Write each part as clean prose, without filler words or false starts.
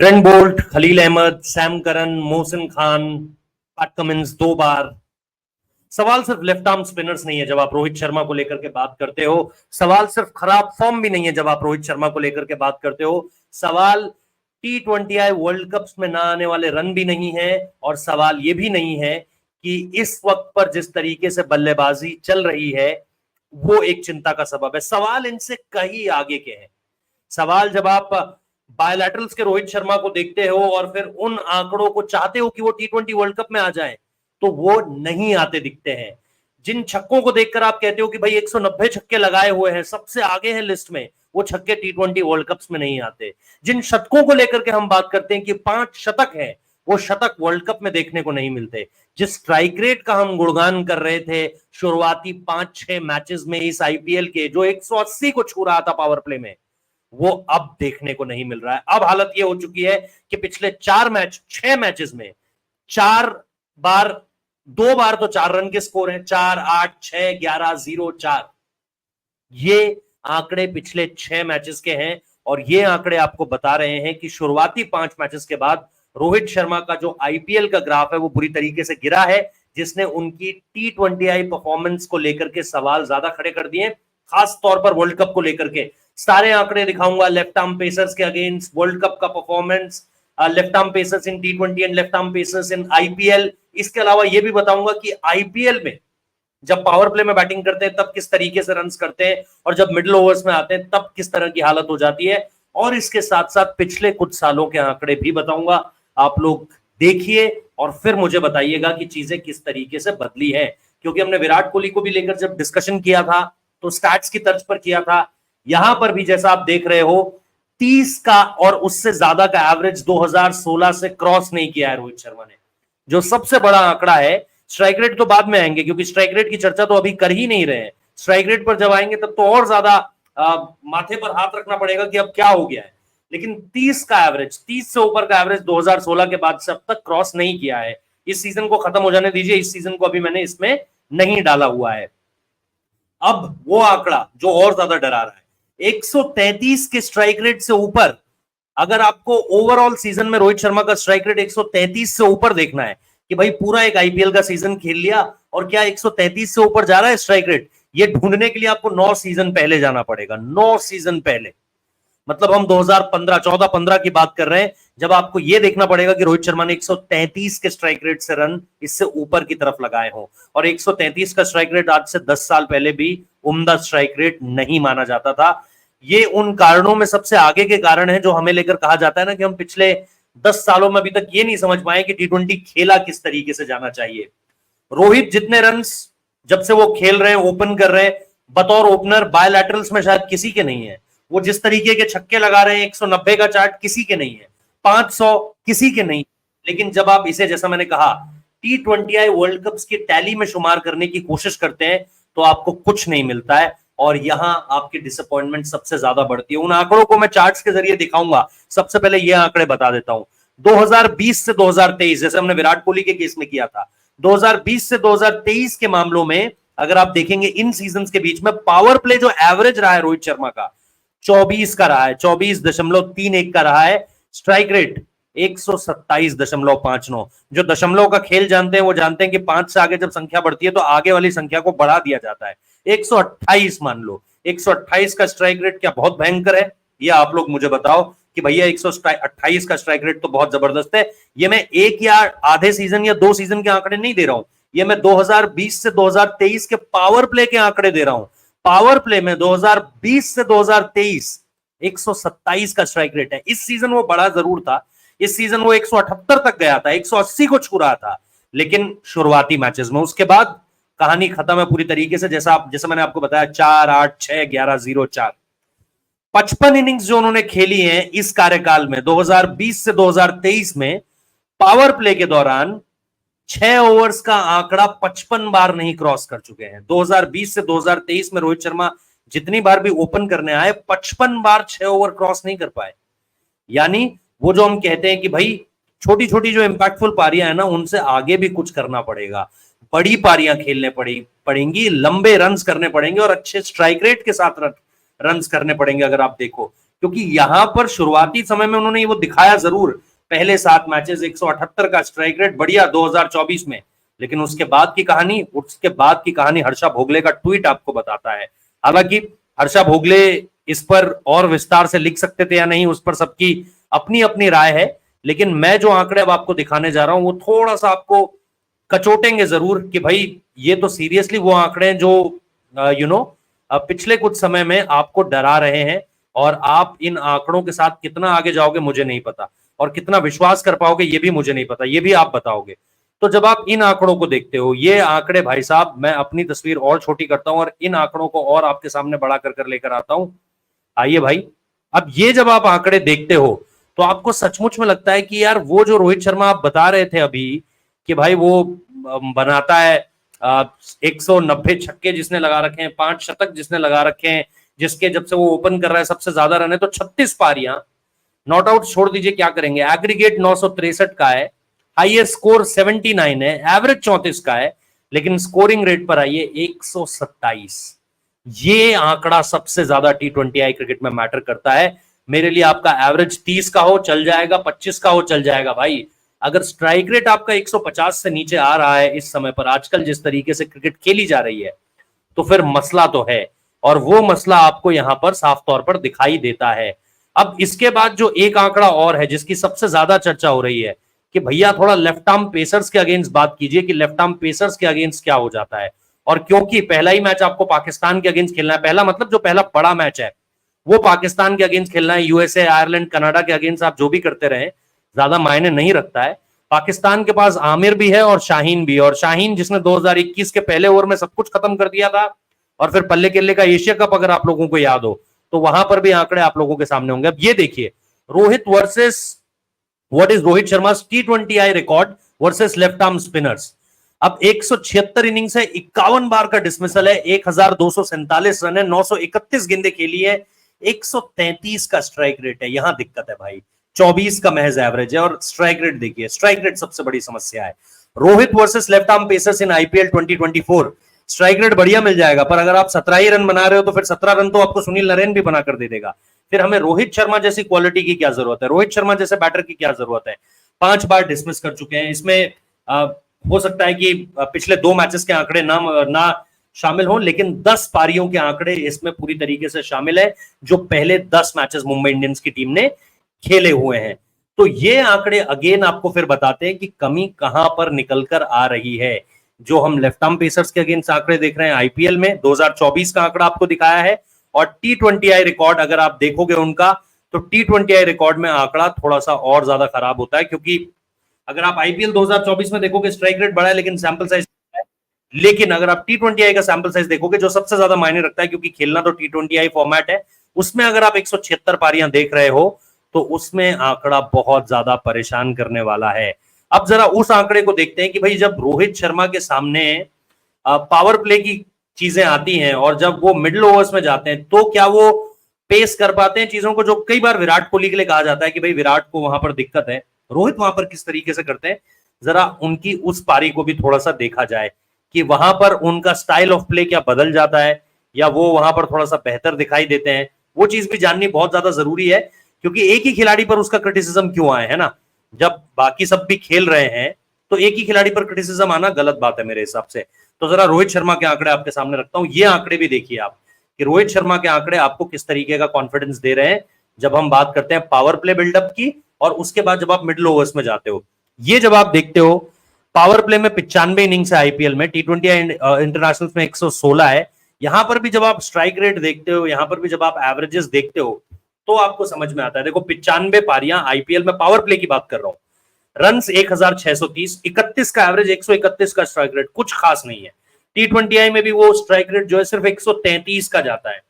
Trent Boult, Khaleel Ahmed, Sam Curran, Mohsin Khan, Pat Cummins 2 बार। सवाल सिर्फ लेफ्ट आर्म स्पिनर्स नहीं है जब आप रोहित शर्मा को लेकर के बात करते हो। सवाल सिर्फ खराब फॉर्म भी नहीं है जब आप रोहित शर्मा को लेकर के बात करते हो। सवाल T20I वर्ल्ड कप्स में ना आने वाले रन भी नहीं है, और सवाल ये भी नहीं है कि इस वक्त पर जिस तरीके से बल्लेबाजी चल रही है वो एक चिंता का सबब है। सवाल इनसे कहीं आगे के हैं। सवाल जब आप बायलैटरल्स के रोहित शर्मा को देखते हो और फिर उन आंकड़ों को चाहते हो कि वो T20 वर्ल्ड कप में आ जाए, तो वो नहीं आते दिखते हैं। जिन छक्कों को देखकर आप कहते हो कि भाई 190 छक्के लगाए हुए हैं, सबसे आगे हैं लिस्ट में, वो छक्के T20 वर्ल्ड कप्स में नहीं आते। जिन शतकों को लेकर के हम बात करते हैं कि 5 शतक है, वो शतक वर्ल्ड कप में देखने को नहीं मिलते। जिस स्ट्राइक रेट का हम गुणगान कर रहे थे शुरुआती 5-6 मैचेस में इस आईपीएल के, जो 180 को छू रहा था पावर प्ले में, वो अब देखने को नहीं मिल रहा है। अब हालत ये हो चुकी है कि पिछले 6 मैचेस में 2 बार तो 4 रन के स्कोर हैं, 4, 8, 6, 11, 0, 4। ये आंकड़े पिछले 6 मैचेस के हैं, और ये आंकड़े आपको बता रहे हैं कि शुरुआती 5 मैचेस के बाद रोहित शर्मा का जो आईपीएल का ग्राफ है वो बुरी तरीके से गिरा है, जिसने उनकी T20I परफॉर्मेंस को लेकर के सवाल ज्यादा खड़े कर दिए, खास तौर पर वर्ल्ड कप को लेकर के। सारे आंकड़े दिखाऊंगा, लेफ्ट आर्म पेसर्स के अगेंस्ट वर्ल्ड कप का performance, left arm pacers in T20 and left arm pacers in IPL. इसके अलावा यह भी बताऊंगा कि आईपीएल में जब पावर प्ले में बैटिंग करते हैं तब किस तरीके से रन्स करते हैं, और जब मिडिल ओवर्स में आते हैं तब किस तरह की हालत हो जाती है। और इसके साथ साथ पिछले कुछ सालों के आंकड़े भी बताऊंगा। आप लोग देखिए और फिर मुझे बताइएगा कि चीजें किस तरीके से बदली है, क्योंकि हमने विराट कोहली को भी लेकर जब डिस्कशन किया था तो स्टैट्स की तर्ज पर किया था। यहां पर भी जैसा आप देख रहे हो, 30 का और उससे ज्यादा का एवरेज 2016 से क्रॉस नहीं किया है रोहित शर्मा ने, जो सबसे बड़ा आंकड़ा है। स्ट्राइक रेट तो बाद में आएंगे, क्योंकि स्ट्राइक रेट की चर्चा तो अभी कर ही नहीं रहे हैं। स्ट्राइक रेट पर जब आएंगे तब तो और ज्यादा माथे पर हाथ रखना पड़ेगा कि अब क्या हो गया है। लेकिन 30 का एवरेज, 30 से ऊपर का एवरेज 2016 के बाद से अब तक क्रॉस नहीं किया है। इस सीजन को खत्म हो जाने दीजिए, इस सीजन को अभी मैंने इसमें नहीं डाला हुआ है। अब वो आंकड़ा जो और ज्यादा डरा रहा है, 133 के स्ट्राइक रेट से ऊपर, अगर आपको ओवरऑल सीजन में रोहित शर्मा का स्ट्राइक रेट 133 से ऊपर देखना है कि भाई पूरा एक आईपीएल का सीजन खेल लिया और क्या 133 से ऊपर जा रहा है स्ट्राइक रेट, ये ढूंढने के लिए आपको 9 सीजन पहले जाना पड़ेगा। 9 सीजन पहले, मतलब हम 2015, 14-15 की बात कर रहे हैं, जब आपको यह देखना पड़ेगा कि रोहित शर्मा ने 133 के स्ट्राइक रेट से रन इससे ऊपर की तरफ लगाए हों। और 133 का स्ट्राइक रेट आज से 10 साल पहले भी उम्दा स्ट्राइक रेट नहीं माना जाता था। ये उन कारणों में सबसे आगे के कारण है जो हमें लेकर कहा जाता है ना कि हम पिछले 10 सालों में अभी तक ये नहीं समझ पाए कि T20 खेला किस तरीके से जाना चाहिए। रोहित जितने रन्स जब से वो खेल रहे हैं, ओपन कर रहे हैं, बतौर ओपनर बायलैटरल्स में शायद किसी के नहीं है। वो जिस तरीके के छक्के लगा रहे हैं, 190 का चार्ट किसी के नहीं है, 500 किसी के नहीं। लेकिन जब आप इसे, जैसा मैंने कहा, T20I वर्ल्ड कप्स की टैली में शुमार करने की कोशिश करते हैं तो आपको कुछ नहीं मिलता है, और यहां आपकी डिसअपॉइंटमेंट सबसे ज्यादा बढ़ती है। उन आंकड़ों को मैं चार्ट्स के जरिए दिखाऊंगा। सबसे पहले ये आंकड़े बता देता हूं। 2020 से 2023, जैसे हमने विराट कोहली के केस में किया था, 2020 से 2023 के मामलों में अगर आप देखेंगे, इन सीजन्स के बीच में पावर प्ले जो एवरेज रहा है रोहित शर्मा का 24 का रहा है, 24.31 का रहा है। Strike rate 127.59। जो दशमलव का खेल जानते हैं वो जानते हैं कि 5 से आगे जब संख्या बढ़ती है तो आगे वाली संख्या को बढ़ा दिया जाता है। 128 मान लो, 128 का स्ट्राइक रेट क्या बहुत भयंकर है? ये आप लोग मुझे बताओ कि भैया 128 का स्ट्राइक रेट तो बहुत जबरदस्त है। ये मैं एक या आधे सीजन या 2 सीजन के आंकड़े नहीं दे रहा हूं, ये मैं 2020 से 2023 के पावर प्ले के आंकड़े दे रहा हूं। पावर प्ले में 2020 से 2023 127 का स्ट्राइक रेट है। इस सीजन वो बड़ा जरूर था, इस सीजन वो 178 तक गया था, 180 को छू रहा था, लेकिन शुरुआती मैचेस में। उसके बाद कहानी खत्म है पूरी तरीके से। जैसा मैंने आपको बताया, 4, 8, 6, 11, 0, 4। 55 इनिंग्स जो उन्होंने खेली हैं इस कार्यकाल में, 2020 से 2023 में, पावर प्ले के दौरान 6 ओवर्स का आंकड़ा 55 बार नहीं क्रॉस कर चुके हैं। 2020 से 2023 में रोहित शर्मा जितनी बार भी ओपन करने आए, 55 बार 6 ओवर क्रॉस नहीं कर पाए। यानी वो जो हम कहते हैं कि भाई छोटी छोटी जो इंपैक्टफुल पारियां है ना, उनसे आगे भी कुछ करना पड़ेगा, बड़ी पारियां खेलने पड़ेंगी, लंबे रन्स करने पड़ेंगे और अच्छे स्ट्राइक रेट के साथ रन्स करने पड़ेंगे। अगर आप देखो क्योंकि यहां पर शुरुआती समय में उन्होंने वो दिखाया जरूर, पहले 7 मैचेस 178 का स्ट्राइक रेट, बढ़िया 2024 में, लेकिन उसके बाद की कहानी हर्षा भोगले का ट्वीट आपको बताता है। हालांकि हर्षा भोगले इस पर और विस्तार से लिख सकते थे या नहीं, उस पर सबकी अपनी अपनी राय है, लेकिन मैं जो आंकड़े अब आपको दिखाने जा रहा हूं वो थोड़ा सा आपको कचोटेंगे जरूर कि भाई ये तो सीरियसली वो आंकड़े हैं जो पिछले कुछ समय में आपको डरा रहे हैं, और आप इन आंकड़ों के साथ कितना आगे जाओगे मुझे नहीं पता, और कितना विश्वास कर पाओगे ये भी मुझे नहीं पता, ये भी आप बताओगे। तो जब आप इन आंकड़ों को देखते हो, ये आंकड़े भाई साहब, मैं अपनी तस्वीर और छोटी करता हूं और इन आंकड़ों को और आपके सामने बड़ा कर लेकर आता हूं। आइए भाई, अब ये जब आप आंकड़े देखते हो तो आपको सचमुच में लगता है कि यार वो जो रोहित शर्मा आप बता रहे थे अभी कि भाई वो बनाता है 190 छक्के जिसने लगा रखे हैं, 5 शतक जिसने लगा रखे हैं, जिसके जब से वो ओपन कर रहा है सबसे ज्यादा रन है, तो 36 पारियां, नॉट आउट छोड़ दीजिए क्या करेंगे, एग्रीगेट 963 का है, हाईएस्ट स्कोर 79 है, एवरेज 34 का है, लेकिन स्कोरिंग रेट पर आइए 127। ये आंकड़ा सबसे ज्यादा T20I क्रिकेट में मैटर करता है। मेरे लिए आपका एवरेज 30 का हो चल जाएगा, 25 का हो चल जाएगा भाई, अगर स्ट्राइक रेट आपका 150 से नीचे आ रहा है इस समय पर, आजकल जिस तरीके से क्रिकेट खेली जा रही है, तो फिर मसला तो है, और वो मसला आपको यहां पर साफ तौर पर दिखाई देता है। अब इसके बाद जो एक आंकड़ा और है जिसकी सबसे ज्यादा चर्चा हो रही है कि भैया थोड़ा लेफ्ट आर्म पेसर्स के अगेंस्ट बात कीजिए कि लेफ्ट आर्म पेसर्स के अगेंस्ट क्या हो जाता है। और क्योंकि पहला ही मैच आपको पाकिस्तान के अगेंस्ट खेलना है, पहला मतलब जो पहला बड़ा मैच है वो पाकिस्तान के अगेंस्ट खेलना है, यूएसए, आयरलैंड, कनाडा के अगेंस्ट आप जो भी करते रहे ज्यादा मायने नहीं रखता है। पाकिस्तान के पास आमिर भी है और शाहीन भी, और शाहीन जिसने 2021 के पहले ओवर में सब कुछ खत्म कर दिया था, और फिर पल्ले किल्ले का एशिया कप अगर आप लोगों को याद हो तो वहां पर भी आंकड़े आप लोगों के सामने होंगे। अब ये देखिए, Rohit versus what is Rohit Sharma T20I record versus left arm spinners. अब 176 इनिंग्स है, 51 बार का डिसमिसल है, 1247 रन है, 931 गेंदें खेली है, 133 का स्ट्राइक रेट है। यहां दिक्कत है भाई, 24 का महज एवरेज है, और स्ट्राइक रेट देखिए, स्ट्राइक रेट सबसे बड़ी समस्या है। Rohit versus left arm pacers in IPL 2024, strike rate बढ़िया मिल जाएगा, पर अगर आप 17 ही रन बना रहे हो तो फिर 17 रन तो आपको सुनील नरेन भी बनाकर दे देगा। फिर हमें रोहित शर्मा जैसी क्वालिटी की क्या जरूरत है, रोहित शर्मा जैसे बैटर की क्या जरूरत है। 5 बार डिसमिस कर चुके हैं, इसमें हो सकता है कि पिछले 2 मैचेस के आंकड़े ना शामिल हो, लेकिन 10 पारियों के आंकड़े इसमें पूरी तरीके से शामिल है जो पहले 10 मैचेस मुंबई इंडियंस की टीम ने खेले हुए हैं। तो ये आंकड़े अगेन आपको फिर बताते हैं कि कमी कहां पर निकलकर आ रही है। जो हम लेफ्ट आर्म पेसर्स के अगेंस्ट आंकड़े देख रहे हैं आईपीएल में, 2024 का आंकड़ा आपको दिखाया है, और T20I रिकॉर्ड अगर आप देखोगे उनका, तो T20I रिकॉर्ड में आंकड़ा थोड़ा सा और ज्यादा खराब होता है, क्योंकि अगर आप आईपीएल 2024 में देखोगे स्ट्राइक रेट बढ़ा है लेकिन सैंपल साइज है, लेकिन अगर आप T20I का सैंपल साइज देखोगे जो सबसे ज्यादा मायने रखता है, क्योंकि खेलना तो T20I फॉर्मेट है, उसमें अगर आप 176 पारियां देख रहे हो तो उसमें आंकड़ा बहुत ज्यादा परेशान करने वाला है। अब जरा उस आंकड़े को देखते हैं कि भाई जब रोहित शर्मा के सामने पावर प्ले की चीजें आती हैं और जब वो मिडिल ओवर्स में जाते हैं तो क्या वो पेस कर पाते हैं चीजों को, जो कई बार विराट कोहली के लिए कहा जाता है कि भाई विराट को वहां पर दिक्कत है, रोहित वहां पर किस तरीके से करते हैं। जरा उनकी उस पारी को भी थोड़ा सा देखा जाए कि वहां पर उनका स्टाइल ऑफ प्ले क्या बदल जाता है या वो वहां पर थोड़ा सा बेहतर दिखाई देते हैं, वो चीज भी जाननी बहुत ज्यादा जरूरी है। क्योंकि एक ही खिलाड़ी पर उसका क्रिटिसिज्म क्यों आए, है ना, जब बाकी सब भी खेल रहे हैं तो एक ही खिलाड़ी पर क्रिटिसिज्म आना गलत बात है मेरे हिसाब से। तो जरा रोहित शर्मा के आंकड़े आपके सामने रखता हूं, ये आंकड़े भी देखिए आप कि रोहित शर्मा के आंकड़े आपको किस तरीके का कॉन्फिडेंस दे रहे हैं जब हम बात करते हैं पावर प्ले बिल्डअप की, और उसके बाद जब आप मिडिल ओवर्स में जाते हो। ये जब आप देखते हो, पावर प्ले में 95 इनिंग्स है आईपीएल में, T20 इंटरनेशनल में 116 है। यहां पर भी जब आप स्ट्राइक रेट देखते हो, यहां पर भी जब आप एवरेजेस देखते हो, तो आपको समझ में आता है। देखो 95 पारियां आईपीएल में, पावर प्ले की बात कर रहा हूं, रन 1630, 31 का एवरेज, 131 का स्ट्राइक रेट, कुछ खास नहीं है। T20I में भी वो स्ट्राइक रेट जो है सिर्फ 133 का जाता है।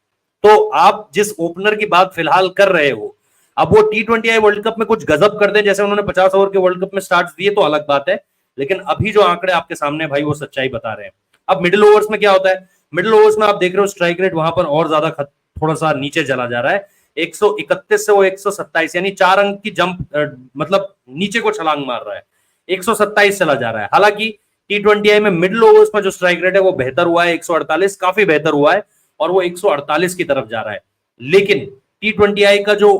तो आप जिस ओपनर की बात फिलहाल कर रहे हो, अब वो T20I वर्ल्ड कप में कुछ गजब कर दे, जैसे उन्होंने 50 ओवर के वर्ल्ड कप में स्टार्ट दिए, तो अलग बात है, लेकिन अभी जो आंकड़े आपके सामने भाई वो सच्चाई बता रहे हैं। अब मिडिल ओवर्स में क्या होता है, मिडिल ओवर्स में आप देख रहे हो स्ट्राइक रेट वहां पर और ज्यादा थोड़ा सा नीचे चला जा रहा है, 131 से वो 127, यानी 4 अंक की जंप, मतलब नीचे को छलांग मार रहा है, 127 चला जा रहा है। हालांकि T20I में मिडिल ओवर्स में जो स्ट्राइक रेट है वो बेहतर हुआ है, 148, काफी बेहतर हुआ है, और वो 148 की तरफ जा रहा है। लेकिन T20I का जो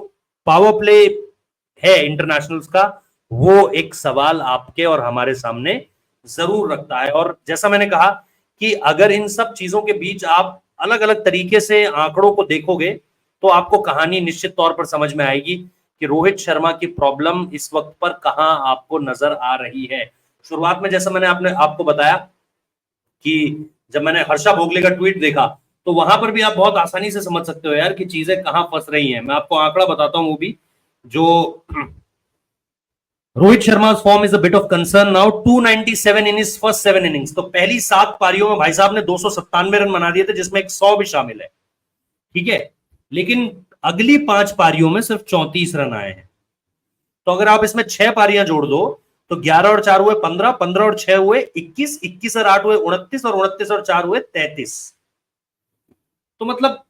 पावर प्ले है इंटरनेशनल्स का, वो एक सवाल आपके और हमारे सामने जरूर रखता है। और जैसा मैंने कहा कि अगर इन सब चीजों के बीच आप अलग अलग तरीके से आंकड़ों को देखोगे तो आपको कहानी निश्चित तौर पर समझ में आएगी कि रोहित शर्मा की प्रॉब्लम इस वक्त पर कहां आपको नजर आ रही है। शुरुआत में जैसा मैंने आपको बताया कि जब मैंने हर्षा भोगले का ट्वीट देखा तो वहां पर भी आप बहुत आसानी से समझ सकते हो यार कि चीजें कहां फंस रही हैं। मैं आपको आंकड़ा बताता हूं वो भी, जो Rohit Sharma form is a bit of concern now, 297 in his first 7 innings. तो पहली 7 पारियों में भाई साहब ने 297 रन बना दिए थे, जिसमें एक 100 भी शामिल है, ठीक है। लेकिन अगली 5 पारियों में सिर्फ 34 रन आए हैं। तो अगर आप इसमें 6 पारियां जोड़ दो तो 11 और 4 हुए 15, 15 और 6 हुए 21, 21 और 8 हुए 29, और 29 और 4 हुए 33। तो मतलब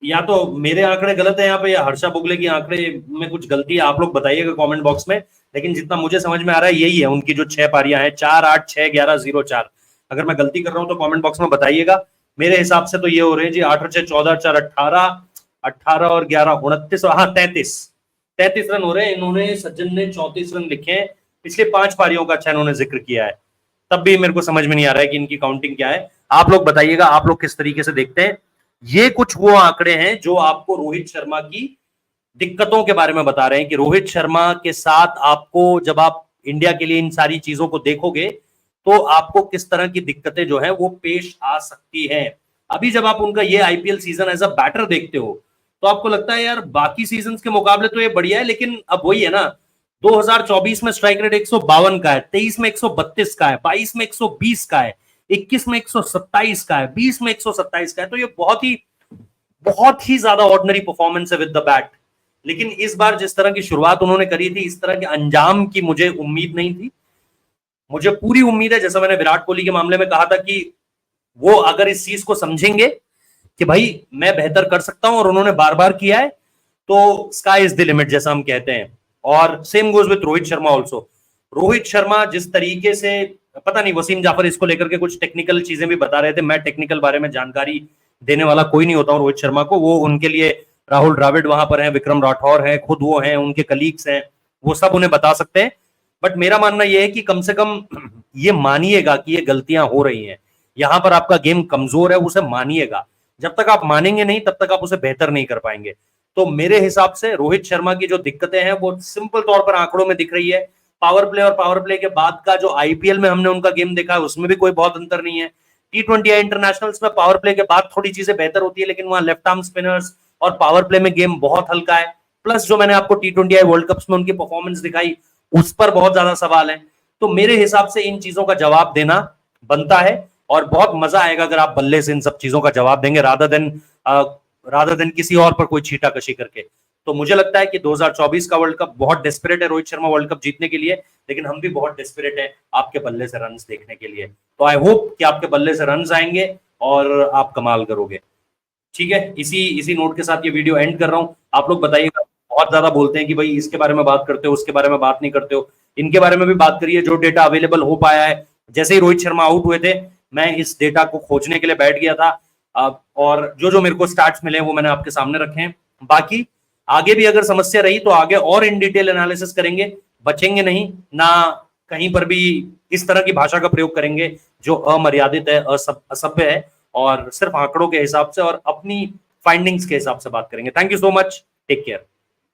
या तो मेरे आंकड़े गलत है यहाँ पे, या हर्षा बुगले की आंकड़े में कुछ गलती है, आप लोग बताइएगा कमेंट बॉक्स में। लेकिन जितना मुझे समझ में आ रहा है यही है उनकी जो 6 पारियां हैं, 4, 8, 6, 11, 0, 4। अगर मैं गलती कर रहा हूं तो कमेंट बॉक्स में बताइएगा। मेरे हिसाब से तो ये हो रहे हैं जी 8 और 6 14, 4 18, 18 और 11 29, और हाँ 33 रन हो रहे हैं। इन्होंने, सज्जन ने 34 रन लिखे हैं पिछले 5 पारियों का, अच्छा इन्होंने जिक्र किया है। तब भी मेरे को समझ में नहीं आ रहा है कि इनकी काउंटिंग क्या है। आप लोग बताइएगा, आप लोग किस तरीके से देखते हैं। ये कुछ वो आंकड़े हैं जो आपको रोहित शर्मा की दिक्कतों के बारे में बता रहे हैं कि रोहित शर्मा के साथ आपको, जब आप इंडिया के लिए इन सारी चीजों को देखोगे तो आपको किस तरह की दिक्कतें जो है वो पेश आ सकती हैं। अभी जब आप उनका ये IPL season as a batter देखते हो तो आपको लगता है यार बाकी सीजन के मुकाबले तो ये बढ़िया है, लेकिन अब वही है ना, 2024 में स्ट्राइक रेट 152 का है, 23 में 132 का है, 22 में 120 का है, 21 में 127 का है, 20 में 127 का है। तो ये बहुत ही ज्यादा ऑर्डिनरी परफॉर्मेंस है विद द बैट। लेकिन इस बार जिस तरह की शुरुआत उन्होंने करी थी, इस तरह के अंजाम की मुझे उम्मीद नहीं थी। मुझे पूरी उम्मीद है, जैसा मैंने विराट कोहली के मामले में कहा था, कि वो अगर इस चीज को समझेंगे कि भाई मैं बेहतर कर सकता हूं, और उन्होंने बार बार किया है, तो स्काई इज द लिमिट जैसा हम कहते हैं। और same goes with Rohit Sharma also. Rohit Sharma जिस तरीके से, पता नहीं, वसीम जाफर इसको लेकर के कुछ टेक्निकल चीजें भी बता रहे थे। मैं टेक्निकल बारे में जानकारी देने वाला कोई नहीं होता हूं रोहित शर्मा को, वो उनके लिए राहुल द्राविड वहां पर हैं, विक्रम राठौर हैं, खुद वो हैं, उनके कलीग्स हैं, वो सब उन्हें बता सकते हैं। बट मेरा मानना यह है कि कम से कम ये मानिएगा कि ये गलतियां हो रही हैं, यहां पर आपका गेम कमजोर है, उसे मानिएगा। जब तक आप मानेंगे नहीं तब तक आप उसे बेहतर नहीं कर पाएंगे। तो मेरे हिसाब से रोहित शर्मा की जो दिक्कतें हैं वो सिंपल तौर पर आंकड़ों में दिख रही है। पावर प्ले और पावर प्ले के बाद का जो आईपीएल में हमने उनका गेम देखा है उसमें भी कोई बहुत अंतर नहीं है। T20I इंटरनेशनल्स में पावर प्ले के बाद थोड़ी चीजें बेहतर होती है, लेकिन वहां लेफ्ट आर्म स्पिनर्स और पावर प्ले में गेम बहुत हल्का है। प्लस जो मैंने आपको T20I वर्ल्ड कप्स में उनकी परफॉर्मेंस दिखाई, उस पर बहुत ज्यादा सवाल है। तो मेरे हिसाब से इन चीजों का जवाब देना बनता है, और बहुत मजा आएगा अगर आप बल्ले से इन सब चीजों का जवाब देंगे, रादर देन किसी और पर कोई छीटाकशी करके। तो मुझे लगता है कि 2024 का वर्ल्ड कप बहुत डेस्परेट है रोहित शर्मा वर्ल्ड कप जीतने के लिए, लेकिन हम भी बहुत डेस्परेट है आपके बल्ले से रन्स देखने के लिए। तो आई होप कि आपके बल्ले से रन्स आएंगे और आप कमाल करोगे। ठीक है, इसी नोट के साथ ये वीडियो एंड कर रहा हूं। आप लोग बताइएगा, बहुत ज्यादा बोलते हैं कि भाई इसके बारे में बात करते हो, उसके बारे में बात नहीं करते हो। इनके बारे में भी बात करिए जो डेटा अवेलेबल हो पाया है। जैसे ही रोहित शर्मा आउट हुए थे, मैं इस डेटा को खोजने के लिए बैठ गया था, और जो मेरे को स्टैट्स मिले वो मैंने आपके सामने रखे हैं। बाकी आगे भी अगर समस्या रही तो आगे और इन डिटेल एनालिसिस करेंगे, बचेंगे नहीं ना, कहीं पर भी इस तरह की भाषा का प्रयोग करेंगे जो अमर्यादित है, असभ्य है, और सिर्फ आंकड़ों के हिसाब से और अपनी फाइंडिंग्स के हिसाब से बात करेंगे। Thank you so much, take care.